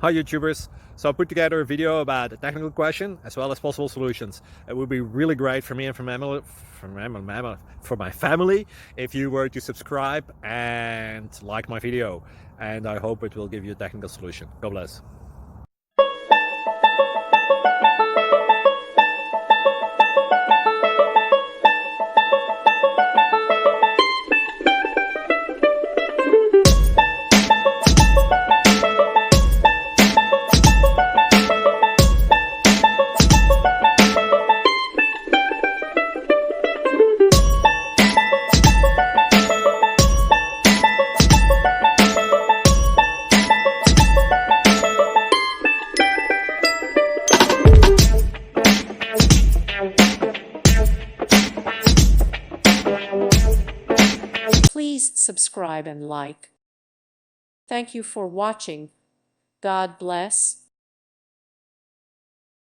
Hi YouTubers! So I put together a video about a technical question as well as possible solutions. It would be really great for me and for my family if you were to subscribe and like my video, and I hope it will give you a technical solution. God bless. Please subscribe and like. Thank you for watching. God bless.